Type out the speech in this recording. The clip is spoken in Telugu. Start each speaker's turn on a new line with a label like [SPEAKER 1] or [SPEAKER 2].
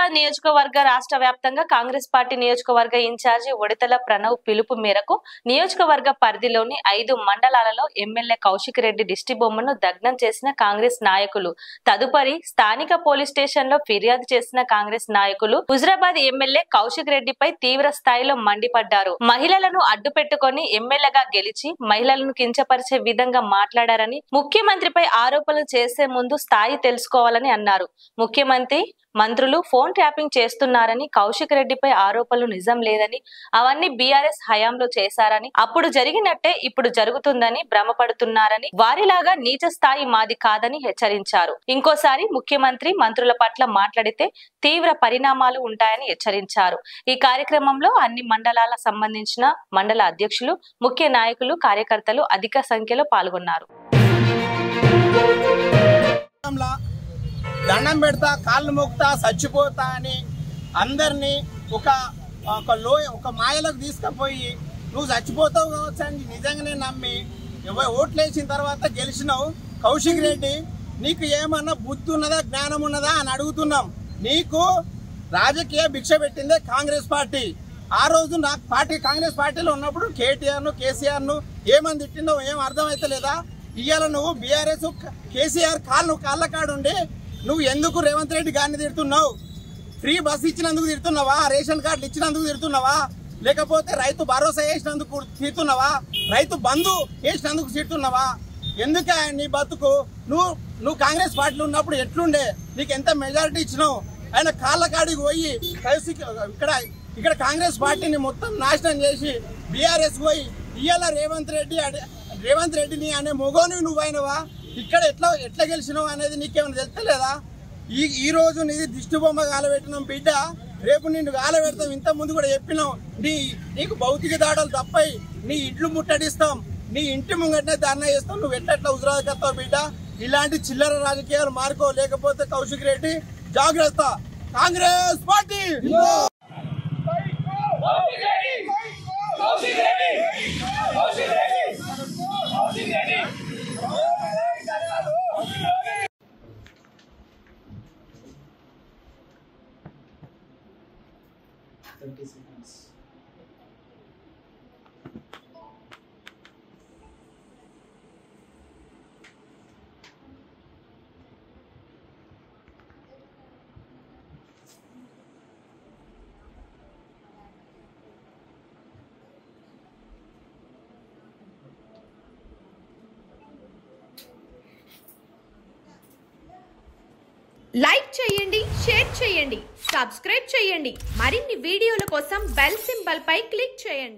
[SPEAKER 1] హుజరాబాద్ నియోజకవర్గ రాష్ట్ర వ్యాప్తంగా కాంగ్రెస్ పార్టీ నియోజకవర్గ ఇన్ఛార్జి ఒడితల ప్రణవ్ పిలుపు మేరకు నియోజకవర్గ పరిధిలోని 5 మండలాలలో ఎమ్మెల్యే కౌశిక్ రెడ్డి దిష్టిబొమ్మను దగ్ధం చేసిన కాంగ్రెస్ నాయకులు తదుపరి స్థానిక పోలీస్ స్టేషన్ లో ఫిర్యాదు చేసిన కాంగ్రెస్ నాయకులు హుజరాబాద్ ఎమ్మెల్యే కౌశిక్ రెడ్డిపై తీవ్ర స్థాయిలో మండిపడ్డారు. మహిళలను అడ్డుపెట్టుకొని ఎమ్మెల్యేగా గెలిచి మహిళలను కించపరిచే విధంగా మాట్లాడారని, ముఖ్యమంత్రిపై ఆరోపణలు చేసే ముందు స్థాయి తెలుసుకోవాలని అన్నారు. ముఖ్యమంత్రి మంత్రులు ఫోన్ ట్యాపింగ్ చేస్తున్నారని, కౌశిక్ రెడ్డిపై ఆరోపణలు నిజం లేదని, అవన్నీ బీఆర్ఎస్ హయాంలో చేశారని, అప్పుడు జరిగినట్టే ఇప్పుడు జరుగుతుందని భ్రమపడుతున్నారని, వారిలాగా నీచ స్థాయి మాది కాదని హెచ్చరించారు. ఇంకోసారి ముఖ్యమంత్రి మంత్రుల పట్ల మాట్లాడితే తీవ్ర పరిణామాలు ఉంటాయని హెచ్చరించారు. ఈ కార్యక్రమంలో అన్ని మండలాల సంబంధించిన మండల అధ్యక్షులు, ముఖ్య నాయకులు, కార్యకర్తలు అధిక సంఖ్యలో పాల్గొన్నారు.
[SPEAKER 2] దండం పెడతా, కాళ్ళు మొక్కుతా, చచ్చిపోతా అని అందరినీ ఒక మాయలకు తీసుకుపోయి నువ్వు చచ్చిపోతావు కావచ్చు అని నిజంగానే నమ్మి ఓట్లు వేసిన తర్వాత గెలిచినావు. కౌశిక్ రెడ్డి, నీకు ఏమన్నా బుద్ధి ఉన్నదా, జ్ఞానం ఉన్నదా అని అడుగుతున్నాం. నీకు రాజకీయ భిక్ష పెట్టిందే కాంగ్రెస్ పార్టీ. ఆ రోజు నాకు కాంగ్రెస్ పార్టీలో ఉన్నప్పుడు కేటీఆర్ను, కేసీఆర్ను ఏమని తిట్టిందో ఏం అర్థమైతలేదా? ఇవాళ నువ్వు బీఆర్ఎస్ కేసీఆర్ కాళ్ళ కాడుండి నువ్వు ఎందుకు రేవంత్ రెడ్డి గారిని తిడుతున్నావు? ఫ్రీ బస్ ఇచ్చినందుకు తిడుతున్నావా? రేషన్ కార్డులు ఇచ్చినందుకు తిడుతున్నావా? లేకపోతే రైతు భరోసా వేసినందుకు తిడుతున్నావా? రైతు బంధు వేసినందుకు తిడుతున్నావా? ఎందుక నీ బతుకు? నువ్వు కాంగ్రెస్ పార్టీలో ఉన్నప్పుడు ఎట్లుండే? నీకు ఎంత మెజారిటీ ఇచ్చినావు? ఆయన కాళ్ళ కాడికి పోయి ఇక్కడ కాంగ్రెస్ పార్టీని మొత్తం నాశనం చేసి బీఆర్ఎస్ పోయి ఇవాళ రేవంత్ రెడ్డిని అనే మొగోని నువ్వు అయినవా? ఇక్కడ ఎట్లా గెలిచినావు అనేది నీకేమైనా తెలుస్తలేదా? ఈ రోజు నీది దిష్టి బొమ్మ గాలబెట్టినాం బిడ్డ, రేపు నిన్ను గాలబెడతాం. ఇంత ముందు కూడా చెప్పినాం, నీకు భౌతిక దాడులు తప్పై నీ ఇంట్లు ముట్టడిస్తాం, నీ ఇంటి ముంగటనే ధర్నా చేస్తాం. నువ్వు ఎట్లా హుజరాబాద్ వస్తావు బిడ్డ? ఇలాంటి చిల్లర రాజకీయాలు మారుకో, లేకపోతే కౌశిక్ రెడ్డి జాగ్రత్త. కాంగ్రెస్ పార్టీ
[SPEAKER 3] లైక్ చేయండి, షేర్ చేయండి, సబ్స్క్రైబ్ చేయండి. మరిన్ని వీడియోల కోసం బెల్ సింబల్ పై క్లిక్ చేయండి.